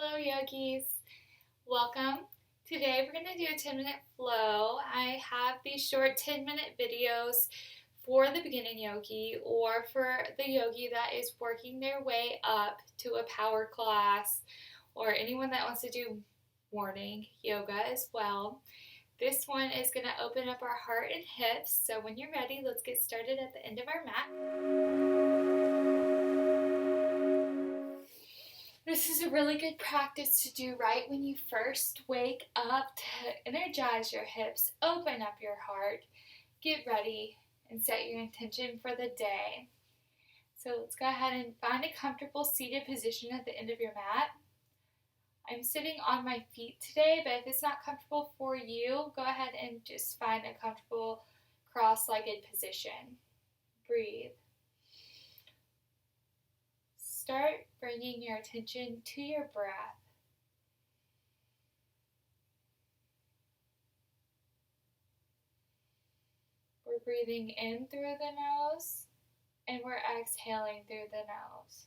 Hello yogis, welcome. Today we're going to do a 10-minute flow. I have these short 10-minute videos for the beginning yogi or for the yogi that is working their way up to a power class or anyone that wants to do morning yoga as well. This one is going to open up our heart and hips, so when you're ready, let's get started at the end of our mat. This is a really good practice to do right when you first wake up to energize your hips, open up your heart, get ready, and set your intention for the day. So let's go ahead and find a comfortable seated position at the end of your mat. I'm sitting on my feet today, but if it's not comfortable for you, go ahead and just find a comfortable cross-legged position. Breathe. Start bringing your attention to your breath. We're breathing in through the nose and we're exhaling through the nose.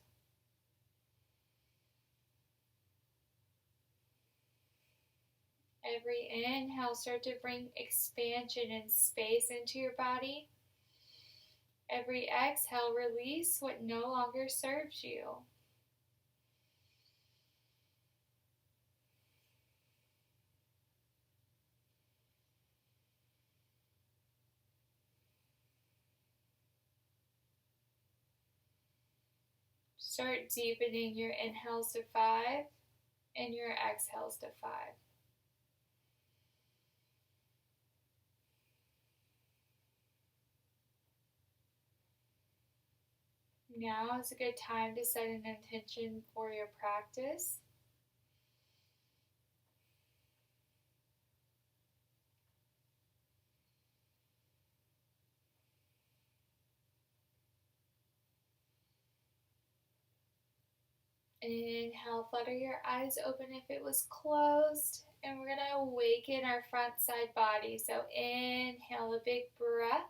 Every inhale, start to bring expansion and space into your body. Every exhale, release what no longer serves you. Start deepening your inhales to 5 and your exhales to 5. Now is a good time to set an intention for your practice. Inhale, flutter your eyes open if it was closed. And we're going to awaken our front side body. So inhale a big breath.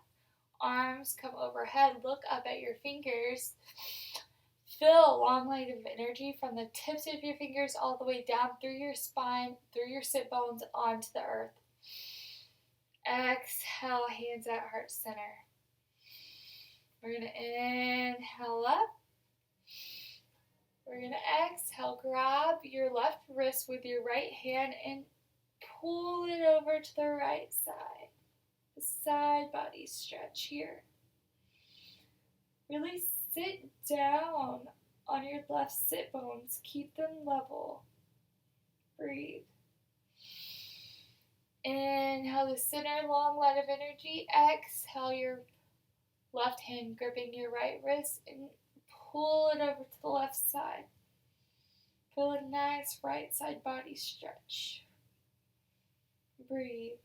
Arms come overhead, look up at your fingers. Feel a long line of energy from the tips of your fingers all the way down through your spine, through your sit bones, onto the earth. Exhale, hands at heart center. We're going to inhale up. We're going to exhale, grab your left wrist with your right hand and pull it over to the right side. The side body stretch here. Really sit down on your left sit bones. Keep them level. Breathe. Inhale the center, long line of energy. Exhale your left hand gripping your right wrist and pull it over to the left side. Feel a nice right side body stretch. Breathe.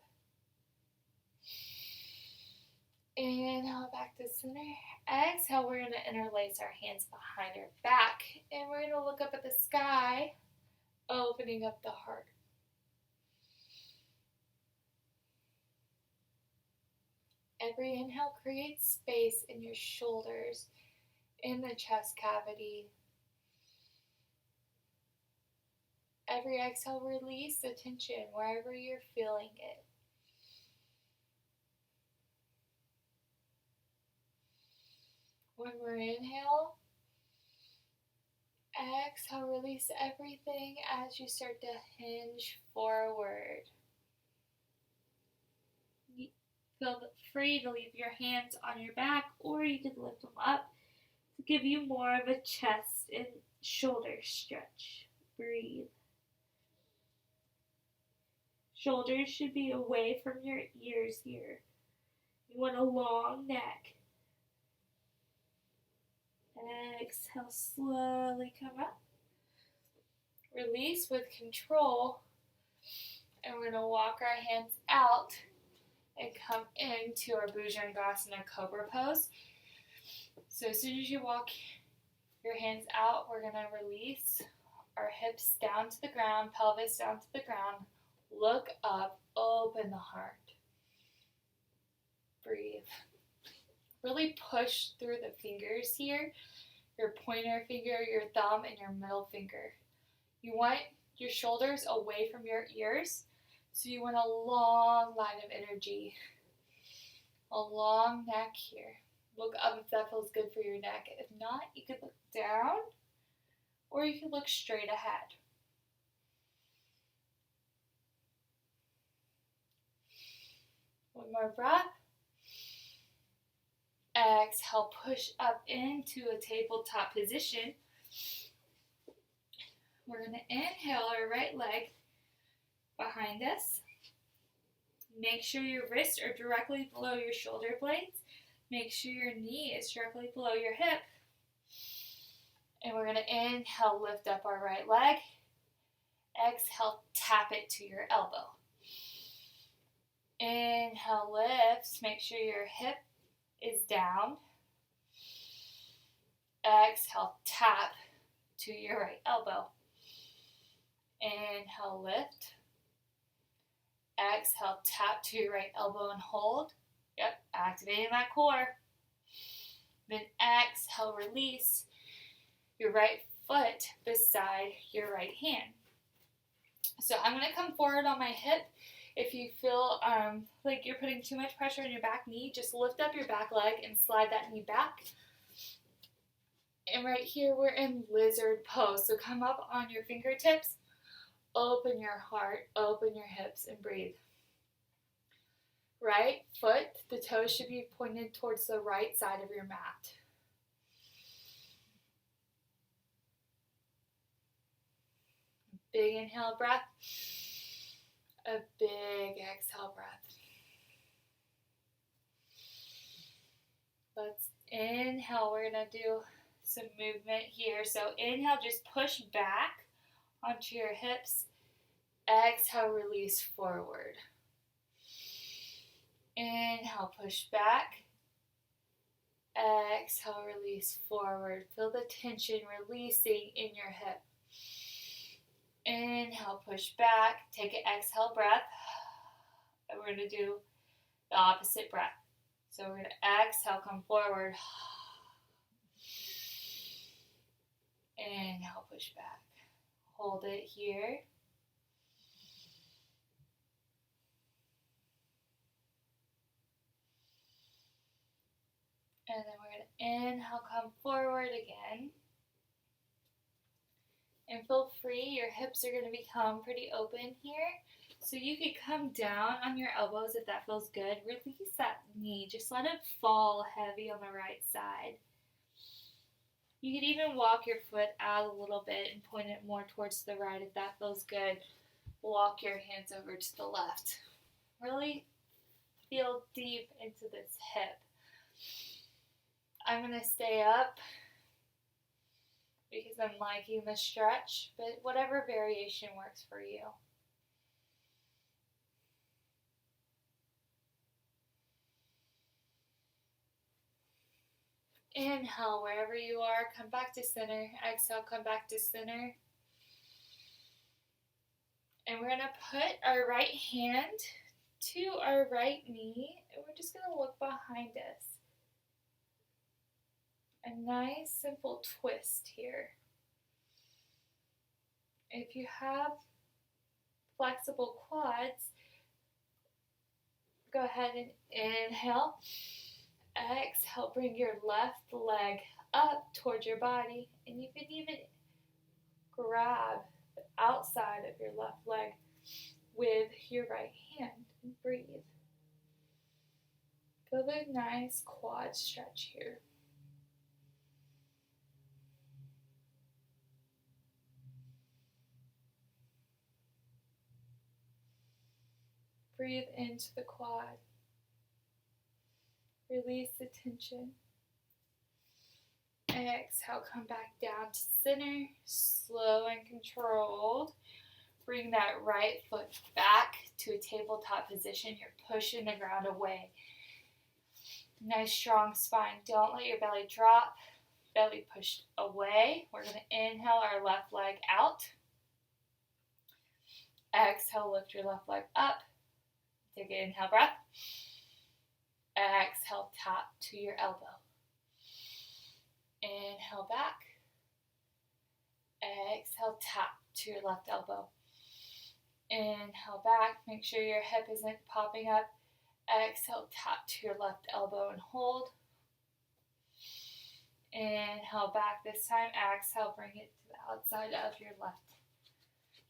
Inhale back to center. Exhale, we're going to interlace our hands behind our back. And we're going to look up at the sky, opening up the heart. Every inhale creates space in your shoulders, in the chest cavity. Every exhale, release the tension wherever you're feeling it. One more inhale. Exhale, release everything as you start to hinge forward. Feel free to leave your hands on your back or you can lift them up to give you more of a chest and shoulder stretch. Breathe. Shoulders should be away from your ears here. You want a long neck. Exhale, slowly come up. Release with control. And we're going to walk our hands out and come into our Bhujangasana Cobra pose. So as soon as you walk your hands out, we're going to release our hips down to the ground, pelvis down to the ground. Look up, open the heart. Breathe. Really push through the fingers here, your pointer finger, your thumb, and your middle finger. You want your shoulders away from your ears, so you want a long line of energy, a long neck here. Look up if that feels good for your neck. If not, you could look down, or you can look straight ahead. One more breath. Exhale, push up into a tabletop position. We're going to inhale our right leg behind us. Make sure your wrists are directly below your shoulder blades. Make sure your knee is directly below your hip. And we're going to inhale, lift up our right leg. Exhale, tap it to your elbow. Inhale, lift. Make sure your hip is down. Exhale, tap to your right elbow. Inhale, lift. Exhale, tap to your right elbow and hold. Yep, activating that core. Then exhale, release your right foot beside your right hand. So I'm going to come forward on my hip. If you feel like you're putting too much pressure on your back knee, just lift up your back leg and slide that knee back. And right here, we're in lizard pose. So come up on your fingertips, open your heart, open your hips, and breathe. Right foot, the toes should be pointed towards the right side of your mat. Big inhale breath. A big exhale breath. Let's inhale. We're going to do some movement here. So inhale, just push back onto your hips. Exhale, release forward. Inhale, push back. Exhale, release forward. Feel the tension releasing in your hip. Inhale, push back. Take an exhale breath. And we're going to do the opposite breath. So we're going to exhale, come forward. Inhale, push back. Hold it here. And then we're going to inhale, come forward again. And feel free, your hips are going to become pretty open here. So you could come down on your elbows if that feels good. Release that knee. Just let it fall heavy on the right side. You could even walk your foot out a little bit and point it more towards the right if that feels good. Walk your hands over to the left. Really feel deep into this hip. I'm going to stay up because I'm liking the stretch, but whatever variation works for you. Inhale, wherever you are, come back to center. Exhale, come back to center. And we're going to put our right hand to our right knee, and we're just going to look behind us. A nice simple twist here. If you have flexible quads, go ahead and inhale. Exhale, bring your left leg up towards your body, and you can even grab the outside of your left leg with your right hand and breathe. Feel the nice quad stretch here. Breathe into the quad. Release the tension. Exhale, come back down to center. Slow and controlled. Bring that right foot back to a tabletop position. You're pushing the ground away. Nice strong spine. Don't let your belly drop. Belly pushed away. We're going to inhale our left leg out. Exhale, lift your left leg up. Take an inhale breath. Exhale, tap to your elbow. Inhale back. Exhale, tap to your left elbow. Inhale back, make sure your hip isn't popping up. Exhale, tap to your left elbow and hold. Inhale back this time. Exhale, bring it to the outside of your left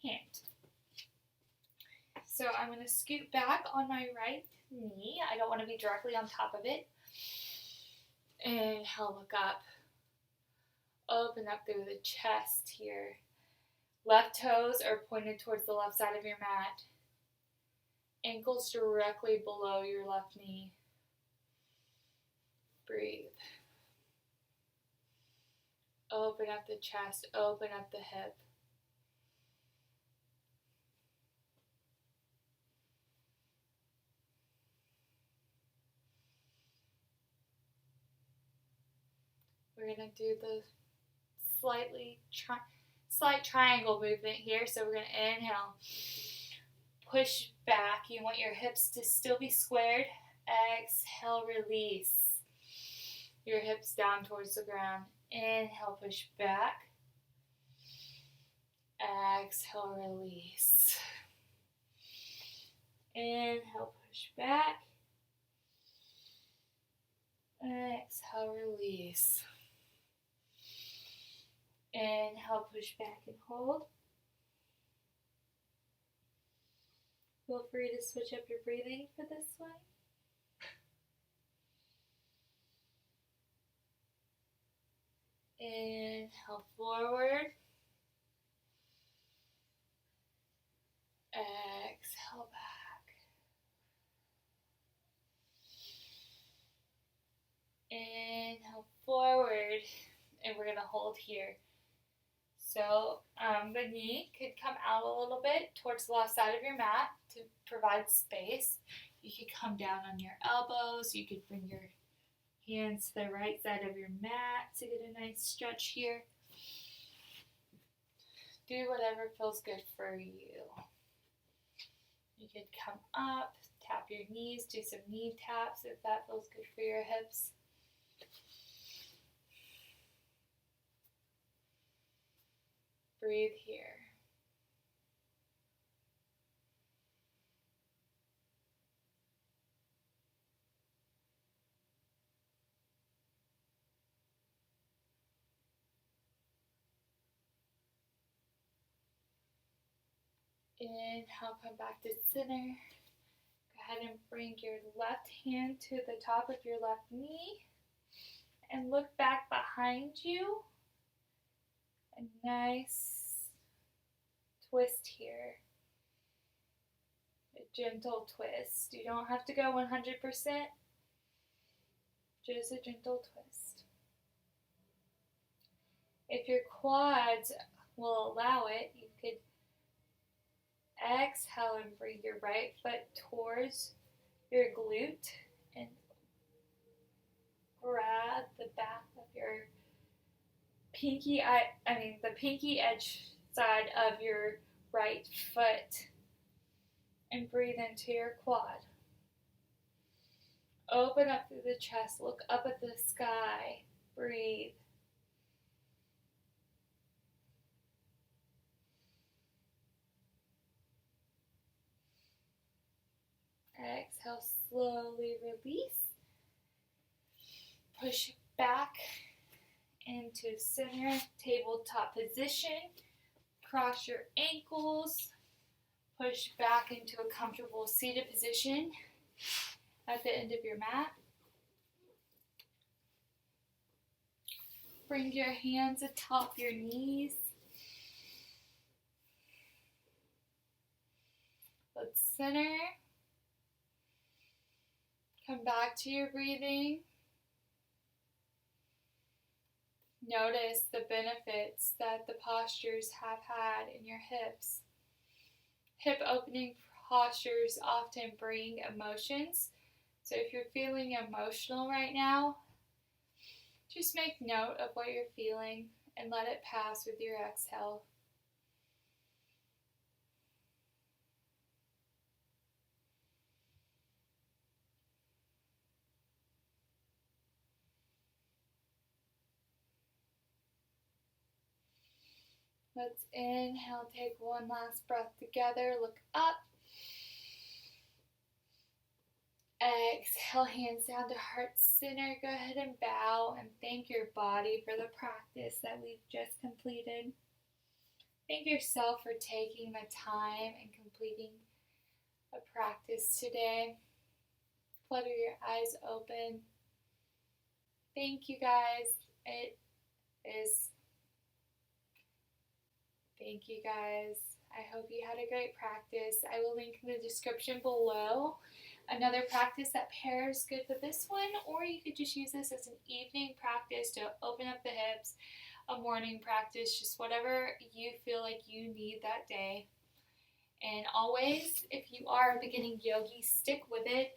hand. So I'm going to scoot back on my right knee. I don't want to be directly on top of it. Inhale, look up. Open up through the chest here. Left toes are pointed towards the left side of your mat. Ankles directly below your left knee. Breathe. Open up the chest, open up the hip. We're going to do the slight triangle movement here. So we're going to inhale, push back. You want your hips to still be squared. Exhale, release your hips down towards the ground. Inhale, push back. Exhale, release. Inhale, push back. Exhale, release. Inhale, push back and hold. Feel free to switch up your breathing for this one. Inhale, forward. Exhale, back. Inhale, forward. And we're going to hold here. So the knee could come out a little bit towards the left side of your mat to provide space. You could come down on your elbows. You could bring your hands to the right side of your mat to get a nice stretch here. Do whatever feels good for you. You could come up, tap your knees, do some knee taps if that feels good for your hips. Breathe here. Inhale, come back to center. Go ahead and bring your left hand to the top of your left knee and look back behind you. A nice twist here. A gentle twist. You don't have to go 100%. Just a gentle twist. If your quads will allow it, you could exhale and bring your right foot towards your glute and grab the back of your the pinky edge side of your right foot and breathe into your quad. Open up through the chest, look up at the sky, breathe. Exhale, slowly release. Push back into center, tabletop position. Cross your ankles. Push back into a comfortable seated position at the end of your mat. Bring your hands atop your knees. Let's center. Come back to your breathing. Notice the benefits that the postures have had in your hips. Hip opening postures often bring emotions. So if you're feeling emotional right now, just make note of what you're feeling and let it pass with your exhale. Let's inhale, take one last breath together, look up. Exhale, hands down to heart center. Go ahead and bow and thank your body for the practice that we've just completed. Thank yourself for taking the time and completing a practice today. Flutter your eyes open. Thank you guys. Thank you guys. I hope you had a great practice. I will link in the description below another practice that pairs good with this one, or you could just use this as an evening practice to open up the hips, a morning practice, just whatever you feel like you need that day. And always, if you are a beginning yogi, stick with it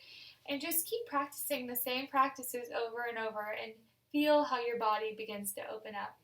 and just keep practicing the same practices over and over and feel how your body begins to open up.